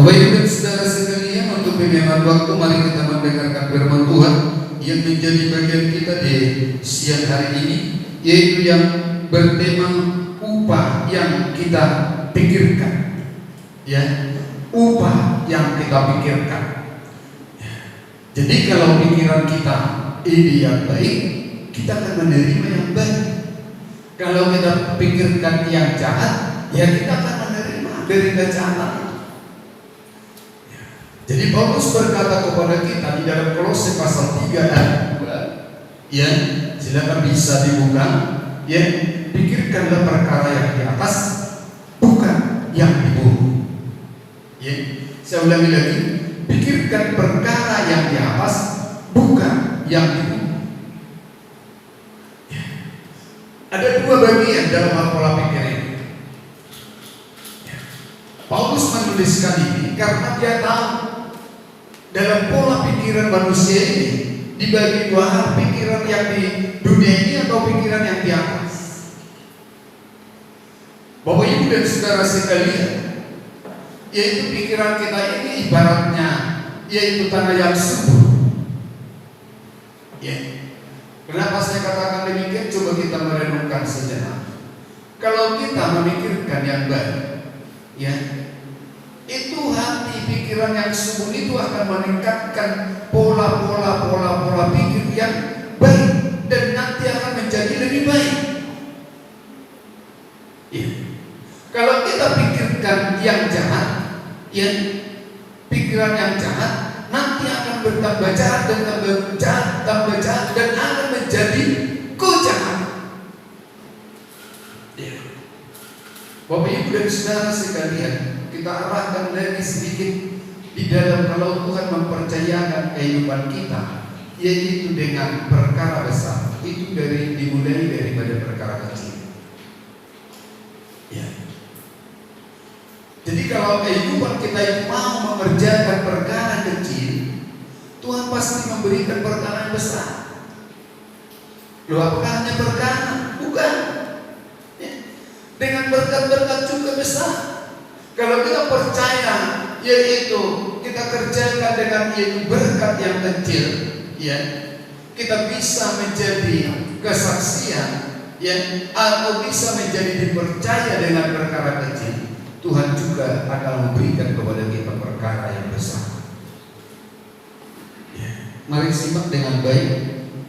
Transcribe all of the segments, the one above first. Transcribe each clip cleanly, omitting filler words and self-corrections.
Bapak Ibu dan saudara sekalian, untuk penghemat waktu mari kita mendengarkan firman Tuhan yang menjadi bagian kita di siang hari ini, yaitu yang bertema upah yang kita pikirkan. Ya, upah yang kita pikirkan. Jadi kalau pikiran kita ini yang baik, kita akan menerima yang baik. Kalau kita pikirkan yang jahat, ya kita akan menerima dari kejahatan. Jadi Paulus berkata kepada kita di dalam Kolose pasal 3 ayat 2, ya, silakan bisa dibuka, ya, pikirkanlah perkara yang di atas, bukan yang di bumi. Ya, saya ulangi lagi, pikirkan perkara yang di atas, bukan yang di bumi. Ya. Ada dua bagian dalam pola pikir ini. Ya. Paulus menuliskan ini karena dia tahu dalam pola pikiran manusia ini dibagi dua hal, pikiran yang di dunia ini atau pikiran yang di atas. Bapak Ibu dan saudara sekalian, yaitu pikiran kita ini ibaratnya yaitu tanah yang subur. Ya. Kenapa saya katakan demikian? Coba kita merenungkan sejenak. Kalau kita memikirkan yang baik, ya, itu hati pikiran yang subur itu akan meningkatkan pola pikir yang baik dan nanti akan menjadi lebih baik. Ya. Kalau kita pikirkan yang jahat, ya, pikiran yang jahat nanti akan bertambah jahat dan tambah jahat dan akan menjadi kejahatan. Ya. Bapak Ibu dan saudara sekalian, kita arahkan lagi sedikit di dalam kalau Tuhan mempercayakan kehidupan kita, yaitu dengan perkara besar, itu dimulai daripada perkara kecil. Ya. Jadi kalau kehidupan kita itu mau mengerjakan perkara kecil, Tuhan pasti memberikan perkara yang besar. Loh, apakah hanya perkara? Bukan. Ya. Dengan berkat-berkat juga besar. Kalau kita percaya, yaitu kita kerjakan dengan yaitu berkat yang kecil, ya, kita bisa menjadi kesaksian, ya, atau bisa menjadi dipercaya dengan perkara kecil. Tuhan juga akan memberikan kepada kita perkara yang besar. Ya. Mari simak dengan baik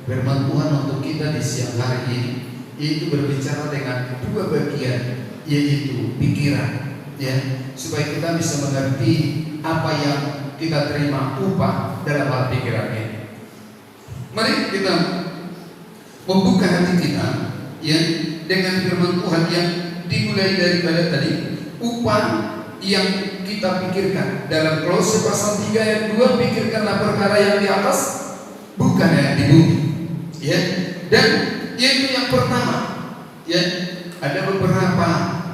firman Tuhan untuk kita di siang hari ini, yaitu berbicara dengan dua bagian, yaitu pikiran, ya, supaya kita bisa mengerti apa yang kita terima upah dalam hal pikiran ini. Mari kita membuka hati kita, ya, dengan firman Tuhan yang dimulai daripada tadi, upah yang kita pikirkan dalam Kolose pasal 3 ayat 2, pikirkanlah perkara yang di atas, bukan yang di bumi. Ya, dan yaitu yang pertama, ya, ada beberapa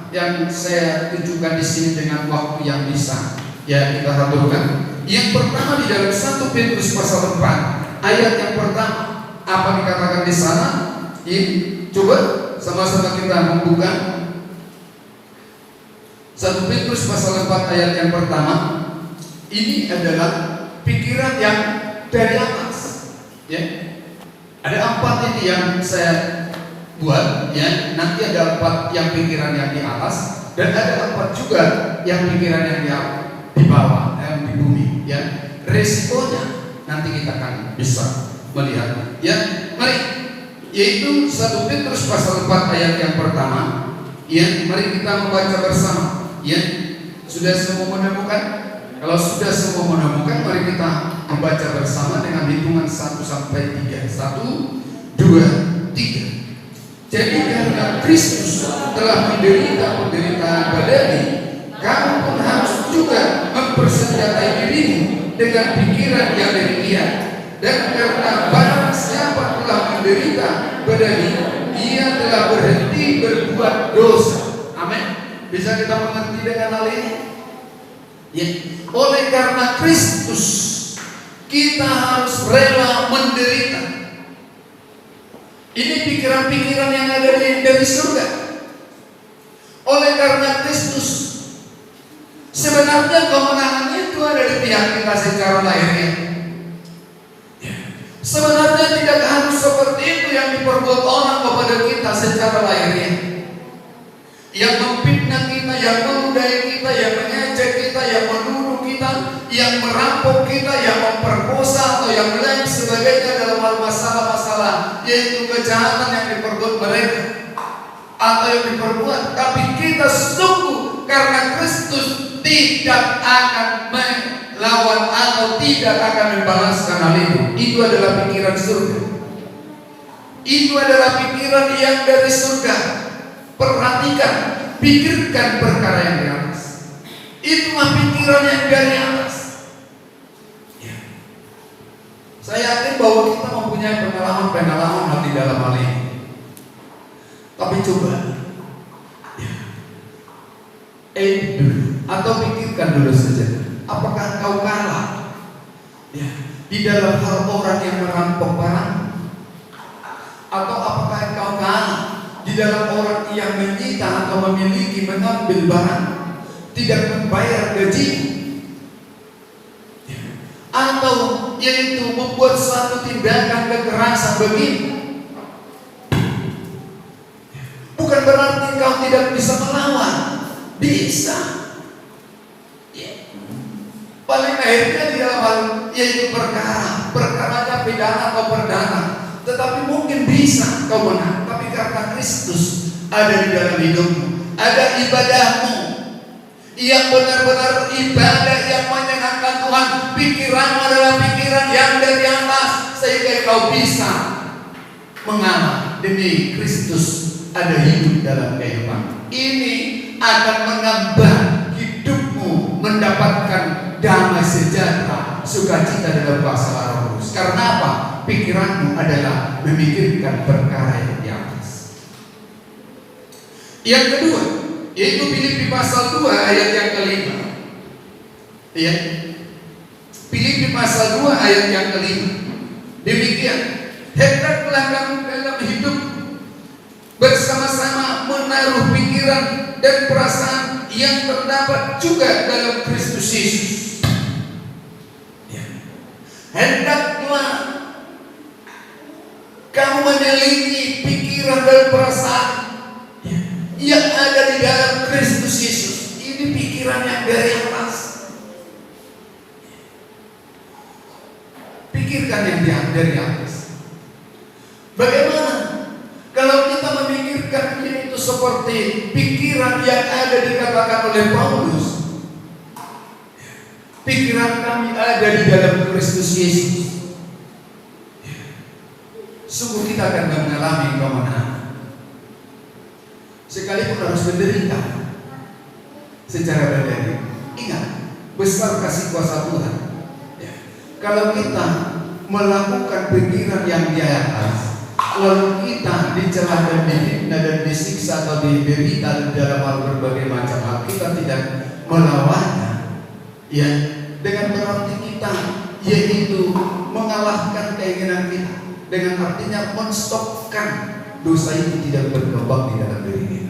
yang saya tunjukkan di sini dengan waktu yang bisa, ya, kita haturkan. Yang pertama di dalam 1 Petrus pasal 4 ayat yang pertama, apa dikatakan di sana? Ya, coba sama-sama kita membuka 1 Petrus pasal 4 ayat yang pertama. Ini adalah pikiran yang dari atas, ya. Ada 4 ini yang saya buat, ya. Nanti ada 4 yang pikiran yang di atas, dan ada 4 juga yang pikiran yang di bawah, yang di bumi, ya. Resikonya nanti kita akan bisa melihat, ya. Mari, yaitu 1 Petrus pasal 4 ayat yang pertama, ya. Mari kita membaca bersama, ya. Sudah semua menemukan? Kalau sudah semua menemukan, mari kita membaca bersama dengan hitungan 1 sampai 3. 1, 2, 3. Jadi karena Kristus telah menderita penderitaan badani, kamu pun harus juga mempersenjatai dirimu dengan pikiran yang demikian. Dan karena barang siapa telah menderita badani, ia telah berhenti berbuat dosa. Amin. Bisa kita mengerti dengan hal ini? Ya. Oleh karena Kristus, kita harus rela menderita. Ini pikiran-pikiran yang ada dari surga. Oleh karena Kristus, sebenarnya kemenangannya itu ada di pihak kita secara lahiriah. Sebenarnya tidak harus seperti itu yang diperbuat orang kepada kita secara lahiriah. Yang memfitnah kita, yang menudai kita, yang mengejek kita, yang menuduh kita, yang merampok kita, yang memperkosa atau yang lain sebagainya dalam hal masalah-masalah, yaitu kejahatan yang diperbuat mereka atau yang diperbuat. Tapi kita sungguh karena Kristus tidak akan melawan atau tidak akan membalaskan hal itu. Itu adalah pikiran surga. Itu adalah pikiran yang dari surga. Perhatikan, pikirkan perkara yang di atas. Itulah pikiran yang dari atas. Ya. Saya yakin bahwa kita mempunyai pengalaman di dalam hal ini. Tapi coba, ya, dulu atau pikirkan dulu saja. Apakah kau kalah? Ya, di dalam hal orang yang merampok barang? Atau apakah kau kalah di dalam orang yang menyita atau memiliki mengambil barang, tidak membayar gaji, atau yaitu membuat suatu tindakan kekerasan begini? Bukan berarti kau tidak bisa melawan, bisa. Paling akhirnya di dalam hal yaitu perkara pidana atau perdana, tetapi mungkin bisa kau menang. Tapi karena Kristus ada di dalam hidupmu, ada ibadahmu yang benar-benar ibadah yang menyenangkan Tuhan, pikiranmu adalah pikiran yang dari atas, sehingga kau bisa mengalah demi Kristus ada hidup dalam kehidupan. Ini akan menambah hidupmu mendapatkan damai sejahtera, sukacita dalam kuasa Roh Kudus. Karena apa? Pikiranmu adalah memikirkan perkara yang di atas. Yang kedua, yaitu Filipi pasal 2 ayat yang kelima. Ya. Filipi pasal 2 ayat yang kelima. Demikian, hendaklah kamu dalam hidup bersama-sama menaruh pikiran dan perasaan yang terdapat juga dalam Kristus Yesus. Ya. Hendaklah kamu memiliki pikiran dan perasaan yang ada di dalam Kristus Yesus. Ini pikiran yang dari atas. Pikirkan yang dari atas. Bagaimana kalau kita memikirkan itu seperti pikiran yang ada dikatakan oleh Paulus? Pikiran kami ada di dalam Kristus Yesus. Sungguh kita akan mengalami kemenangan. Sekalipun harus menderita secara badani. Ingat, besar kasih kuasa Tuhan. Ya. Kalau kita melakukan pikiran yang di atas, lalu kita dicela dan dihina dan disiksa atau diderita dalam hal berbagai macam hal, kita tidak melawannya, ya, dengan berarti kita yaitu mengalahkan keinginan kita, dengan artinya menstopkan dosa itu tidak berkembang di dalam diri kita.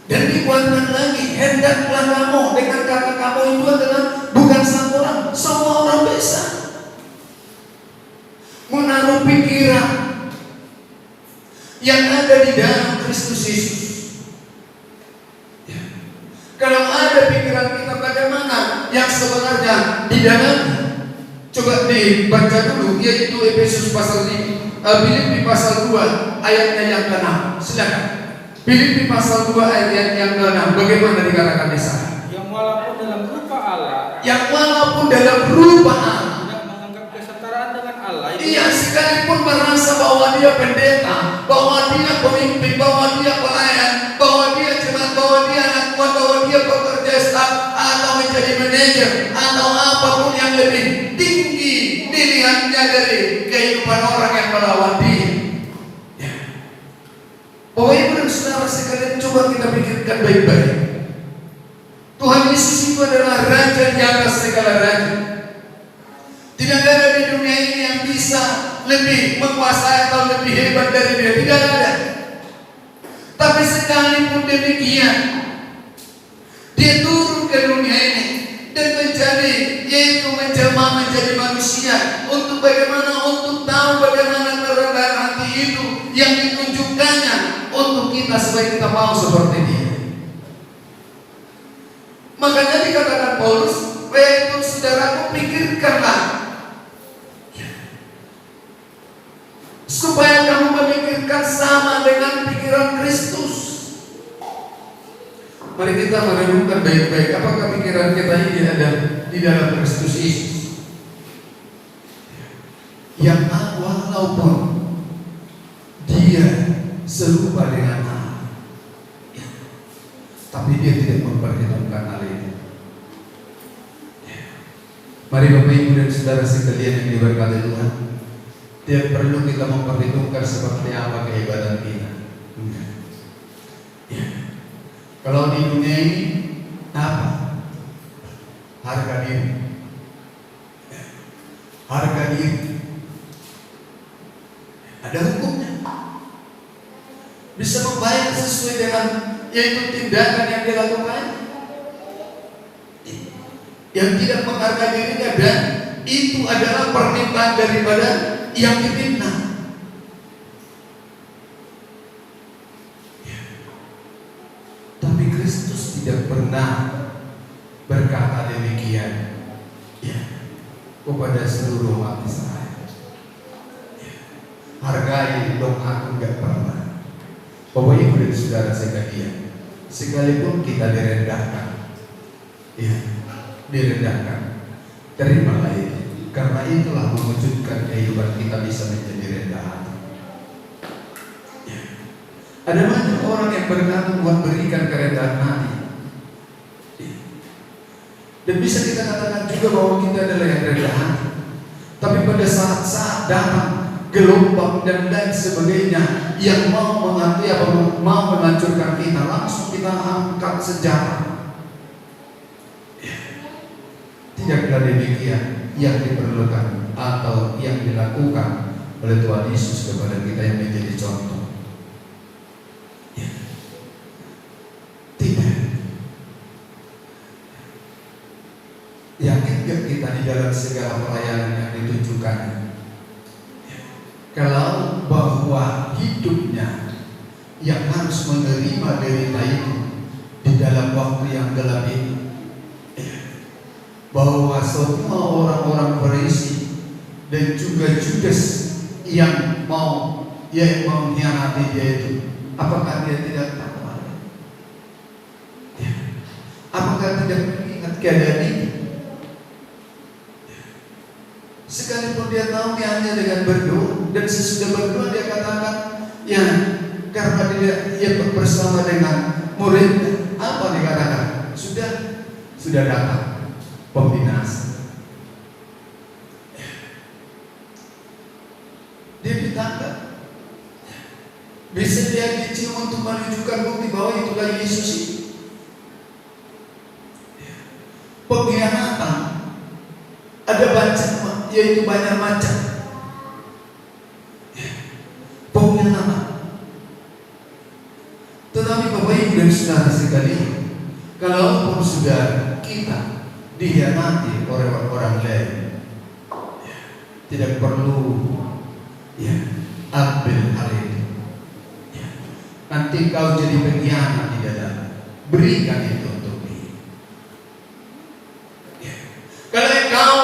Dan dikuatkan lagi, hendaklah kamu, dengan kata kamu itu adalah bukan satu orang, semua orang bisa menaruh pikiran yang ada di dalam Kristus Yesus. Ya. Kalau ada pikiran kita bagaimana yang sebenarnya di dalamnya, coba dibaca dulu, yaitu Efesus pasal 5, Filipi pasal 2 ayatnya yang ke-6. Silakan. Filipi pasal 2 ayat yang ke-6. Bagaimana dikatakan di sana? Yang walaupun dalam rupa Allah, tidak menganggap kesetaraan dengan Allah, ia sekalipun merasa bahwa dia pendeta, bahwa dia pemimpin, bahwa dia pelayan, bahwa dia jemaat, bahwa dia anak Tuhan, bahwa dia pekerja staf atau menjadi manajer atau apapun yang lebih tinggi dilihatnya dari kehidupan orang yang melawan dia. Ya. Bapak Ibu dan saudara sekalian, coba kita pikirkan baik-baik. Tuhan Yesus itu adalah Raja di atas segala raja. Tidak ada di dunia ini yang bisa lebih menguasai atau lebih hebat dari dia. Tidak ada. Tapi Tapi sekalipun demikian, dia turun ke dunia ini dan menjelma menjadi manusia untuk tahu bagaimana kerendahan hati itu yang ditunjukkannya untuk kita supaya kita mau seperti dia. Makanya dikatakan Paulus, "Wahai saudaraku, pikirkanlah supaya kamu memikirkan sama dengan pikiran Kristus." Mari kita merenungkan baik-baik, apakah pikiran kita ini ada di dalam Kristus Yesus, yang walaupun dia serupa dengan Allah, tapi dia tidak memperhitungkan hal itu. Mari Bapak Ibu dan Saudara sekalian yang diberkati Tuhan, tidak perlu kita memperhitungkan seperti apa kehebatan kita. Kalau di dunia ini apa? Harga diri. Harga diri. Ada hukumnya. Bisa membayar sesuai dengan yaitu tindakan yang dilakukan. Yang tidak menghargai dirinya, dan itu adalah permintaan daripada yang dipitnah. Tapi Kristus tidak pernah berkata demikian kepada seluruh umat Israel. Hargai dong aku, gak pernah. Bapak Ibu dan Saudara sekalian, sekalipun kita direndahkan, direndahkan, terimalah itu, karena itulah mewujudkan kehidupan kita bisa menjadi rendah hati. Ada banyak orang yang berkata Tuhan berikan kerendahan hati, dan bisa kita katakan juga bahwa kita adalah yang rendah hati. Tapi pada saat datang gelombang dan lain sebagainya yang mau menghancurkan kita, langsung kita angkat senjata. Tidaklah demikian yang diperlukan atau yang dilakukan oleh Tuhan Yesus kepada kita yang menjadi contoh. Tidak. Yakin gak kita di dalam segala pelayanan yang ditunjukkan, kalau bahwa hidupnya yang harus menerima derita itu di dalam waktu yang gelap ini, bahwa semua orang-orang Farisi dan juga Judas yang mau mengkhianati dia itu, apakah dia tidak tahu? Apakah tidak mengingat keadaan ini? Sekalipun dia tahu dia hanya dengan berdoa, dan sesudah berdoa dia katakan, karena dia bersama dengan murid, apa dikatakan? Sudah datang pembinasa. Dia ditangkap. Bisa dia dicium untuk menunjukkan bukti bahwa itulah Yesus itu. Pengkhianatan ada yaitu banyak macam. Pengkhianatan. Tetapi Bapak Ibu dan Saudara sekalian, kalau sudah kita dikhianati oleh orang lain, tidak perlu ambil hal itu. Nanti kau jadi pengkhianat di dalam, berikan itu untuk dia. Kalau kau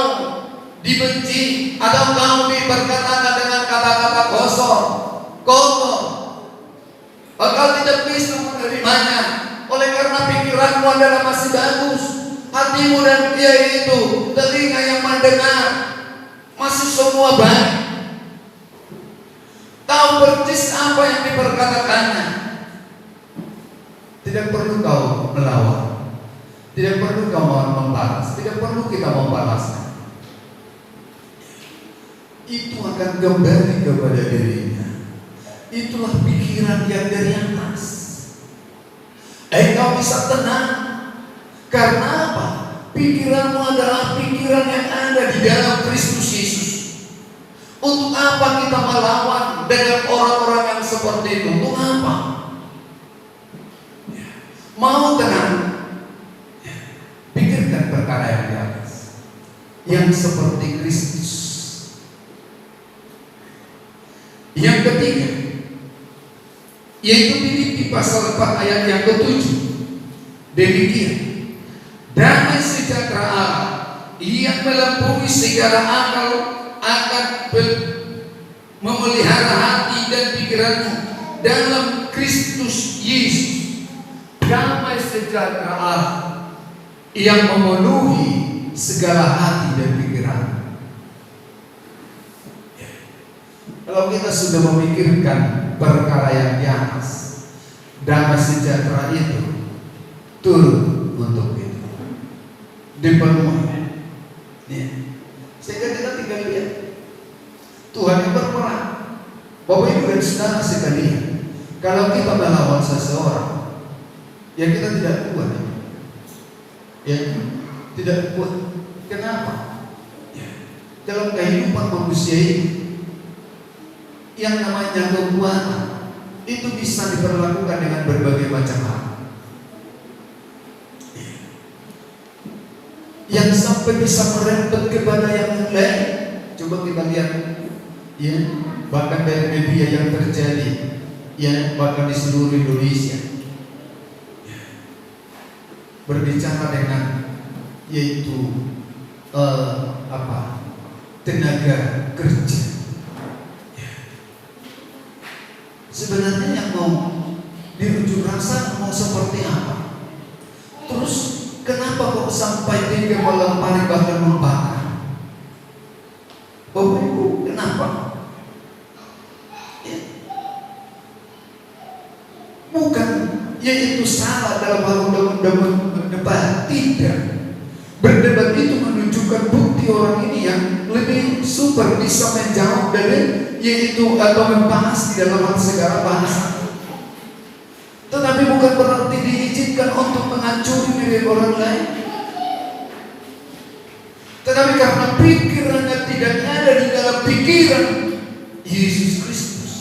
dibenci atau kau diperkatakan dengan kata-kata kotor, bakal tidak bisa menerimanya. Oleh karena pikiranmu adalah masih bagus, hatimu dan dia itu, telinga yang mendengar masih semua baik, tahu persis apa yang diperkatakannya. Tidak perlu kau melawan, tidak perlu kau membalas, tidak perlu kita membalasnya. Itu akan kembali kepada dirinya. Itulah pikiran yang dari atas. Kau bisa tenang. Karena apa? Pikiranmu adalah pikiran yang ada di dalam Kristus Yesus. Untuk apa kita melawan dengan orang-orang yang seperti itu? Untuk apa? mau tenang, pikirkan perkara yang di atas, yang seperti Kristus. Yang ketiga, yaitu Filipi pasal 4 ayat yang ke-7. Demikian damai sejahtera Allah yang melampaui segala akal akan memelihara hati dan pikiranmu dalam Kristus Yesus. Damai sejahtera Allah yang memenuhi segala hati dan pikiran. Kalau kita sudah memikirkan perkara yang di atas, damai sejahtera itu turun untuk kita, dipenuhi. Ya. Sehingga kita tinggal lihat Tuhan yang berperang. Bapak Ibu dan saudara sekalian, kalau kita melawan seseorang, ya kita tidak kuat, ya tidak kuat. Kenapa? Ya. Dalam kehidupan manusia ini, yang namanya kekuatan itu bisa diperlakukan dengan berbagai macam hal. Yang sampai bisa merembet kepada yang lain. Coba kita lihat, ya, bahkan dari media yang terjadi, ya, bahkan di seluruh Indonesia, berbicara dengan yaitu tenaga kerja. Sebenarnya yang mau diunjuk rasa mau seperti apa? Terus kenapa kok sampai tega melempari bahkan membakar? Bapak Ibu, kenapa? Ya. Bukan yaitu salah dalam hal berdebat, tidak. Berdebat itu menunjukkan bukti orang ini yang lebih super bisa menjawab dari yaitu atau membahas di dalam segala bahasa. Tetapi bukan berarti diizinkan untuk menghancurkan diri orang lain. Tetapi karena pikirannya tidak ada di dalam pikiran Yesus Kristus,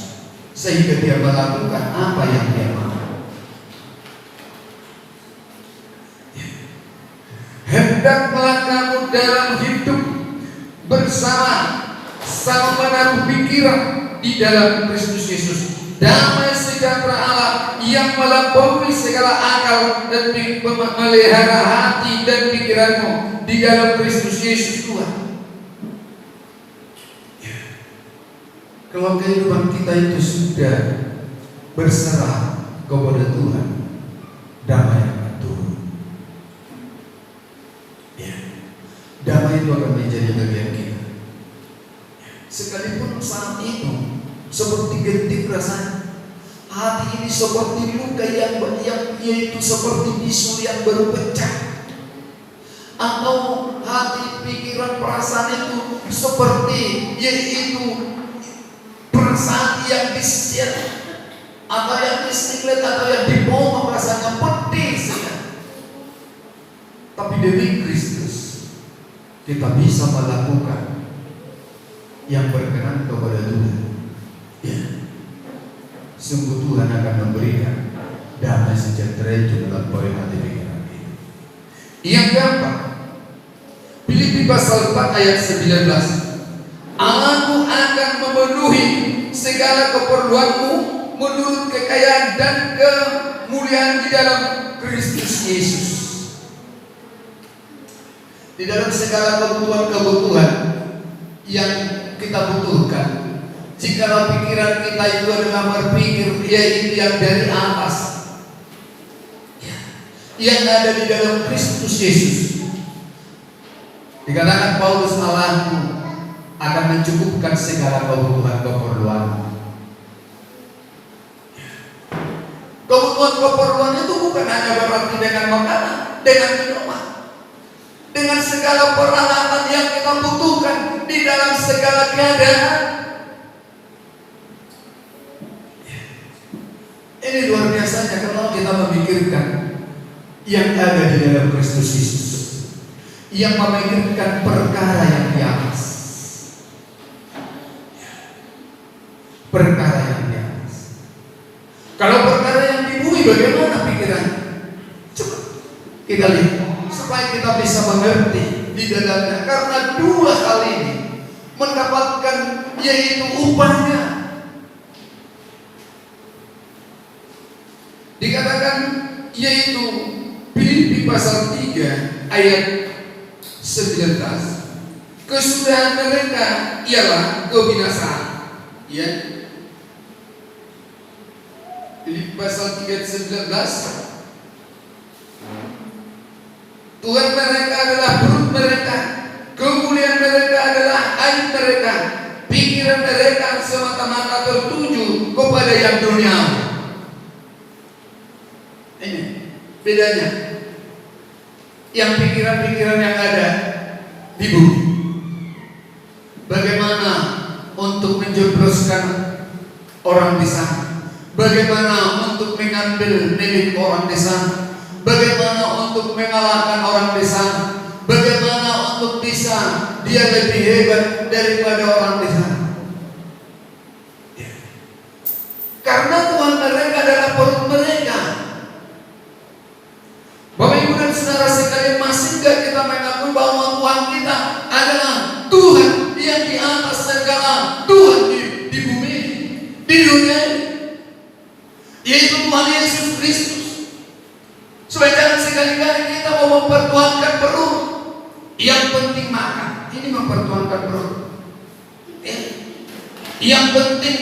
sehingga dia melakukan apa yang dia mau. Hendaklah kamu dalam hidup bersama sama menaruh pikiran di dalam Kristus Yesus. Damai sejahtera Allah yang melampaui segala akal dan memelihara hati dan pikiranmu di dalam Kristus Yesus Tuhan. Kalau kehidupan kita itu sudah berserah kepada Tuhan, damai akan turun. Damai itu akan menjadi bagian kita. Sekalipun saat itu seperti genting rasanya, hati ini seperti luka yang yaitu seperti bisul yang baru pecah, atau hati, pikiran, perasaan itu seperti yaitu perasaan yang disisir, atau yang disiklet, atau yang dipotong, rasanya pedih sekali. Tapi demi Kristus kita bisa melakukan yang berkenan kepada Tuhan. Ya. Sungguh Tuhan akan memberikan damai sejahtera itu dalam poin hati pikiran kita. Yang keempat, Filipi pasal 4 ayat 19. Aku akan memenuhi segala keperluanmu menurut kekayaan dan kemuliaan di dalam Kristus Yesus. Di dalam segala kebutuhan-kebutuhan yang kita butuhkan, jikalau pikiran kita itu adalah berpikir yaitu yang dari atas, yang ada di dalam Kristus Yesus, dikatakan Paulus, Allahku akan mencukupkan segala kebutuhan-keperluan. Kebutuhan-keperluan itu bukan hanya berarti dengan makanan, dengan minuman, dengan segala peralatan yang kita butuhkan di dalam segala keadaan. Ini luar biasanya kalau kita memikirkan yang ada di dalam Kristus Yesus, yang memikirkan perkara yang di atas, perkara yang di atas. Kalau perkara yang di bumi, bagaimana pikiran? kali supaya kita bisa mengerti di dalamnya, karena dua hal ini mendapatkan yaitu upahnya. Dikatakan yaitu Filipi pasal 3 ayat 19, kesudahan mereka ialah kebinasaan. Ya. Filipi pasal 3 ayat 19, Tuhan mereka adalah perut mereka, kemuliaan mereka adalah aib mereka, pikiran mereka semata-mata tertuju kepada yang duniawi. Ini bedanya. Yang pikiran-pikiran yang ada di bumi, bagaimana untuk menjebloskan orang di sana, bagaimana untuk mengambil milik orang di sana, bagaimana untuk mengalahkan orang di sana, bagaimana untuk bisa dia lebih hebat daripada orang di sana. Karena Tuhan mereka adalah perut mereka. Bapak Ibu dan saudara sekalian, masih enggak kita mengakui bahwa Tuhan kita adalah Tuhan yang di atas segala Tuhan di bumi, di dunia ini, yaitu Tuhan Yesus Kristus. Supaya jangan sekali-kali kita mau mempertuhankan perut, yang penting makan, ini mempertuhankan perut. Yang penting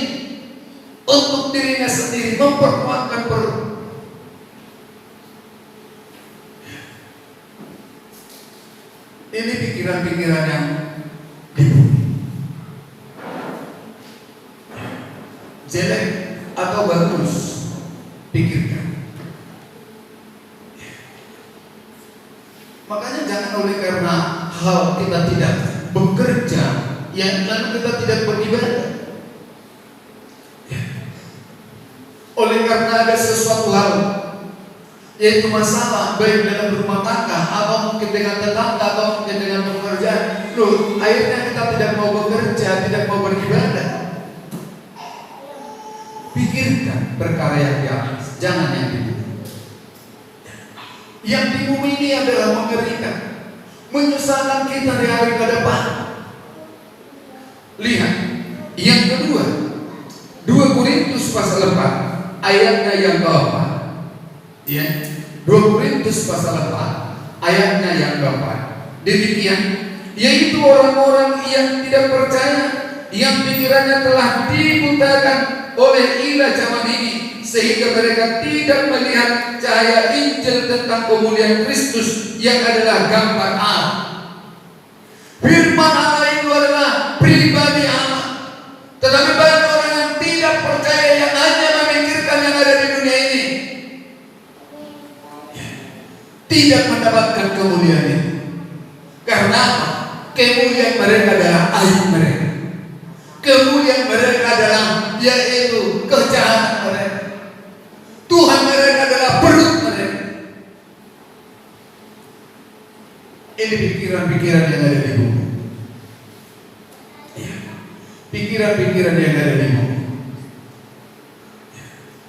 untuk dirinya sendiri mempertuhankan perut. Ini pikiran-pikiran yang di bumi. Jelek atau bagus, pikirkan. Makanya jangan oleh karena hal kita tidak bekerja, yang lalu kita tidak beribadah. Oleh karena ada sesuatu hal, yaitu masalah baik dalam rumah tangga atau mungkin dengan tetangga atau mungkin dengan pekerjaan, loh, akhirnya kita tidak mau bekerja, tidak mau beribadah. Pikirkan perkara yang di atas, jangan yang di bumi. Yang di bumi ini adalah mengerikan, menyusahkan kita di hari ke depan. Lihat, yang kedua, 2 Korintus pasal 4 ayatnya yang keempat. Ya, 2 Korintus pasal 4 ayatnya yang keempat. Demikian, yaitu orang-orang yang tidak percaya, yang pikirannya telah dibutakan oleh ilah zaman ini, sehingga mereka tidak melihat cahaya Injil tentang kemuliaan Kristus yang adalah gambar Allah. Firman Allah itu adalah pribadi Allah. Tetapi banyak orang yang tidak percaya, yang hanya memikirkan yang ada di dunia ini, tidak mendapatkan kemuliaan itu. Karena apa? Kemuliaan mereka adalah aib mereka. Kemuliaan mereka adalah yaitu kejahatan mereka. Tuhan mereka adalah perut mereka. Ini pikiran-pikiran yang ada di bumi. Pikiran-pikiran yang ada di bumi.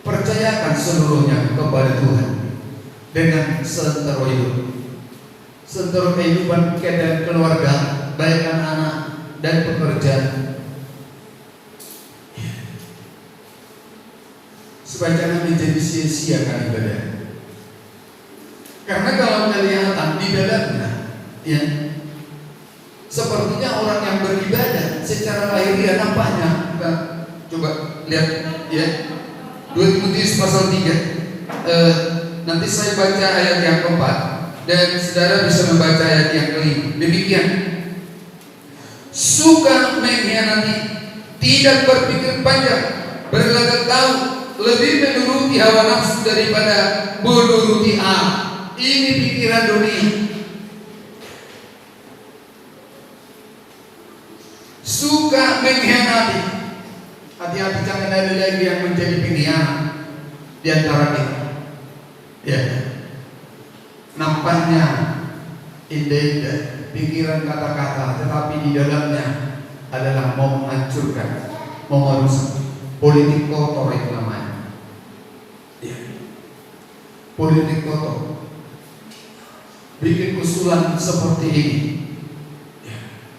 Percayakan seluruhnya kepada Tuhan dengan sentero hidup, sentero kehidupan dan keluarga, baik anak-anak dan pekerjaan, supaya jangan menjadi sia-sia kan ibadah. Karena kalau kelihatan di dalamnya, ya, sepertinya orang yang beribadah secara lahiriah nampaknya. Kita coba lihat, ya, 2 Timotius pasal 3. Nanti saya baca ayat yang keempat dan saudara bisa membaca ayat yang kelima. Demikian, suka mengkhianati, tidak berpikir panjang, berlagak tahu, lebih menuruti hawa nafsu daripada menuruti Allah. Ini pikiran dunia. Suka mengkhianati. Hati-hati jangan ada lagi yang menjadi pengkhianat di antara kita. Ya, nampaknya indah-indah pikiran kata-kata, tetapi di dalamnya adalah mau menghancurkan, mau merusak. Politik kotor itu namanya. Ya. Politik kotor. bikin usulan seperti ini.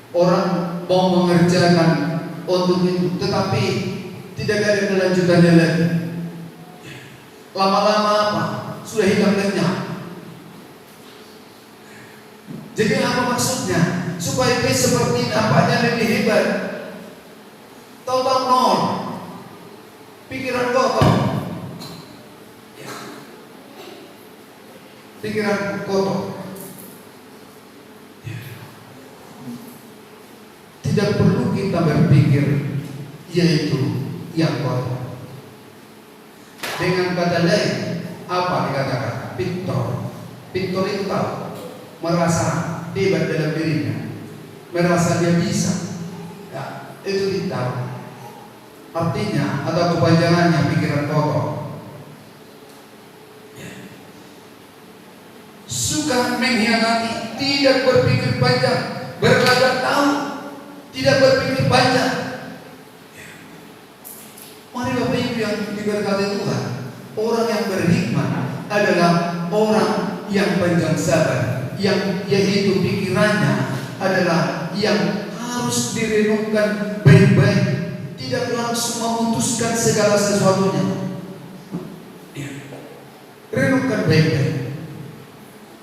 Orang mau mengerjakan untuk itu, tetapi tidak ada kelanjutannya lagi. Lama-lama apa? Sudah hilang lenyap. Jadi apa maksudnya? Supaya dia seperti nampaknya lebih hebat. Tahu-tahu nol. Pikiran kotor. Pikiran kotor. Tidak perlu kita berpikir yaitu yang kotor. Dengan kata lain, apa dikatakan? Pintor. Pintor itu tahu, merasa hebat dalam dirinya, merasa dia bisa. Ya, itu tahu. Artinya atau kepanjangannya pikiran kotor. Ya. Suka mengkhianati, tidak berpikir panjang, berkata tahu, tidak berpikir panjang. Mari Bapak Ibu yang diberkati Tuhan, orang yang berhikmat adalah orang yang panjang sabar, yang yaitu pikirannya adalah yang harus direnungkan baik-baik, tidak langsung memutuskan segala sesuatunya. Renungkan baik-baik.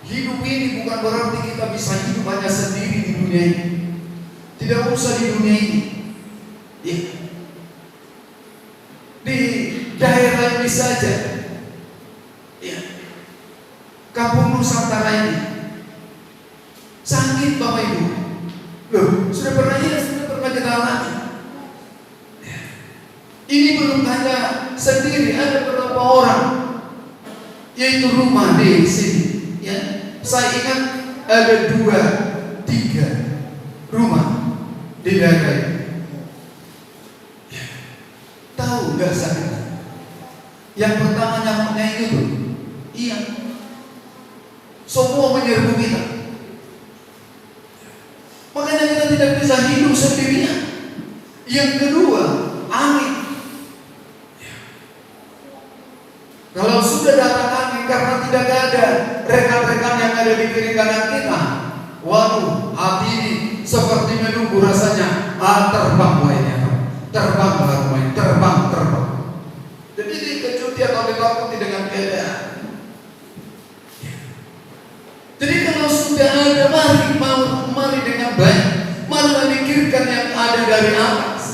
Hidup ini bukan berarti kita bisa hidup hanya sendiri di dunia ini. Tidak usah di dunia ini. Ya. Di daerah ini saja. Ya. Kampung Nusantara ini sakit Bapak Ibu. Loh, sudah pernah kita alami. Ya. Ini belum hanya sendiri, ada beberapa orang, yaitu rumah di sini. Ya. Saya ingat ada 2, 3 rumah di daerah ini. Tahu nggak sakit? Yang pertama nyamuknya itu, iya, semua menyerbu kita. Makanya kita tidak bisa hidup sendirian. Yang kedua, angin. Kalau sudah datang angin karena tidak ada rekan-rekan yang ada di kiri kanan kita, waduh, hati ini seperti menunggu rasanya. Terbang wahainya, terbanglah rumahnya, terbang. Jadi dikecuti atau ditakuti dengan keadaan. Jadi kalau sudah ada, mari dengan baik, mari memikirkan yang ada dari atas.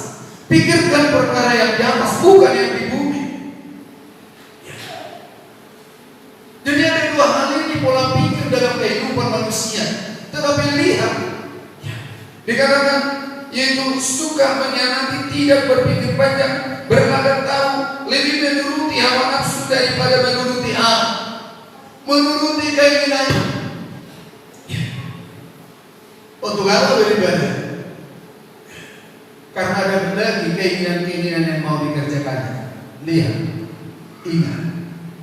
Pikirkan perkara yang di atas, bukan yang di bumi. Jadi ada 2 hal ini pola pikir dalam kehidupan manusia. Tetapi lihat, dikatakan yaitu suka mengkhianati, tidak berpikir panjang, berkata tahu, lebih menuruti hawa nafsu daripada menuruti Allah, menuruti keinginannya. Untuk apa beribadah? Karena ada lagi keinginan-keinginan yang mau dikerjakan. Lihat, ingat,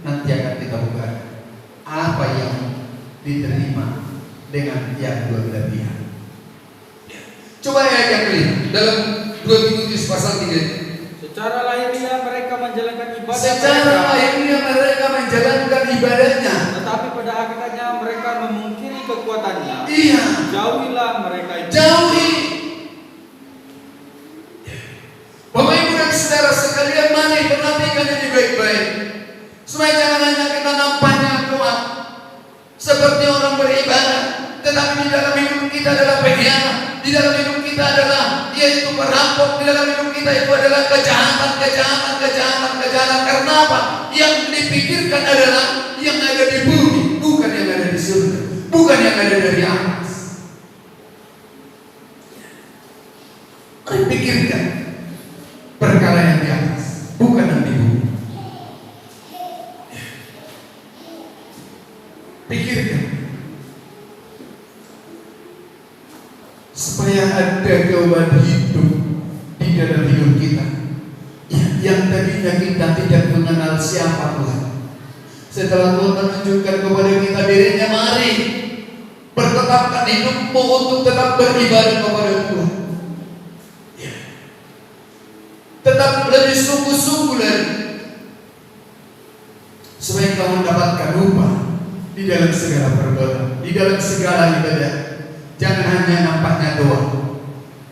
nanti akan kita buka apa yang diterima dengan yang berlebihan. Coba ayat yang kelima dalam 2 Timotius pasal 3. Secara lahiriah mereka menjalankan ibadah. Secara lahiriah mereka menjalankan ibadahnya, tetapi pada hakikatnya mereka memungkiri kekuatannya. Iya. Jauhilah mereka itu. Jauhi. Bapak Ibu dan saudara sekalian, mari perhatikan ini baik-baik, supaya jangan hanya kita nampaknya kuat seperti orang beribadah, tetapi di dalam hidup kita adalah pengkhianat. Di dalam hidup kita adalah yaitu perampok. Di dalam hidup kita itu adalah kejahatan. Karena apa? Yang dipikirkan adalah yang ada di bumi, bukan yang ada di surga, bukan yang ada dari atas. Mari pikirkan perkara yang di atas, bukan yang di bumi. Pikirkan supaya ada jawaban hidup di dalam hidup kita. Yang tadinya kita tidak mengenal siapa Tuhan, setelah Tuhan menunjukkan kepada kita dirinya, mari bertetapkan hidupmu untuk tetap beribadah kepada Tuhan. Tetap lebih sungguh-sungguh lagi, supaya kamu mendapatkan upah di dalam segala perbuatan, di dalam segala ibadah. Jangan hanya nampaknya doang.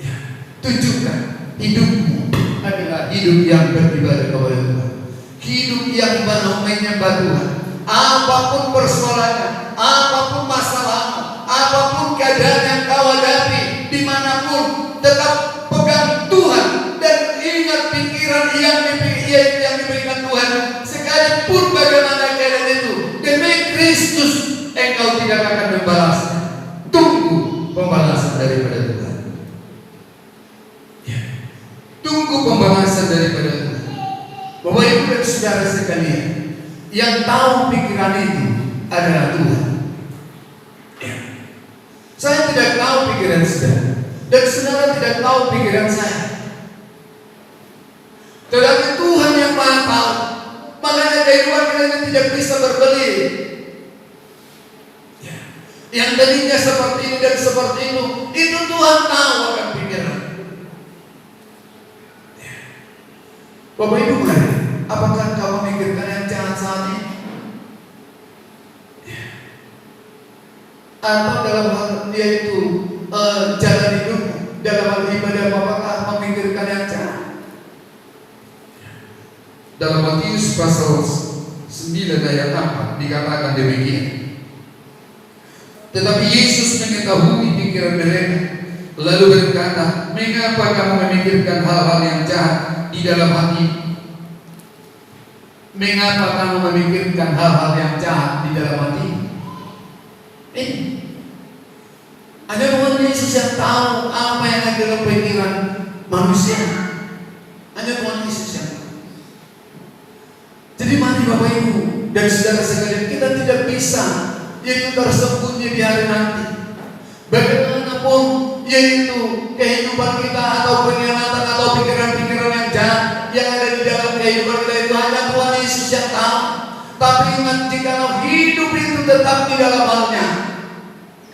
Ya, tunjukkan hidupmu adalah hidup yang beribadah kepada Tuhan, hidup yang menyembah Tuhan. Apapun persoalannya, apapun masalahmu, apapun keadaan yang kau hadapi, dimanapun, tetap pegang Tuhan dan ingat pikiran yang diberikan Tuhan. Sekalipun bagaimana keadaan itu, demi Kristus engkau tidak akan membalasnya. Tunggu pembalasan daripada Tuhan. Ya. Tunggu pembalasan daripada Tuhan. Bapak Ibu dan saudara sekalian, yang tahu pikiran itu adalah Tuhan. Ya. Saya tidak tahu pikiran saudara, dan saudara tidak tahu pikiran saya. Tetapi Tuhan yang Maha tahu. Makanya kehidupan kita tidak bisa berbelit. Ya. Yang tadinya seperti ini dan seperti itu Tuhan tahu akan pikiran. Ya. Bapak Ibu, apakah kau memikirkan yang jahat saat ini? Ya. Atau dalam hal yaitu jalan hidupmu, dalam hal ibadah, apakah memikirkan yang jahat? Dalam Matius pasal 9 ayat 4 dikatakan demikian. Tetapi Yesus mengetahui pikiran mereka, lalu berkata, mengapa kamu memikirkan hal-hal yang jahat di dalam hati? Mengapa kamu memikirkan hal-hal yang jahat di dalam hati? Ada Tuhan Yesus yang tahu apa yang ada dalam pikiran manusia. Ada Tuhan Yesus yang tahu. Jadi mari Bapak Ibu dan saudara sekalian, kita tidak bisa yaitu tersembunyi di hari nanti. Bagaimanapun yaitu kehidupan kita atau pengkhianatan atau pikiran-pikiran yang jahat yang ada di dalam kehidupan kita, itu hanya Tuhan Yesus yang tahu. Tapi ingat, jika hidup itu tetap di dalam halnya,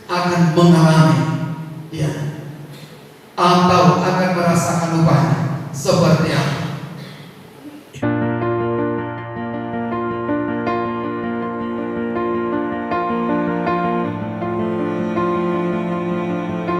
akan mengalami, ya, atau akan merasakan upahnya seperti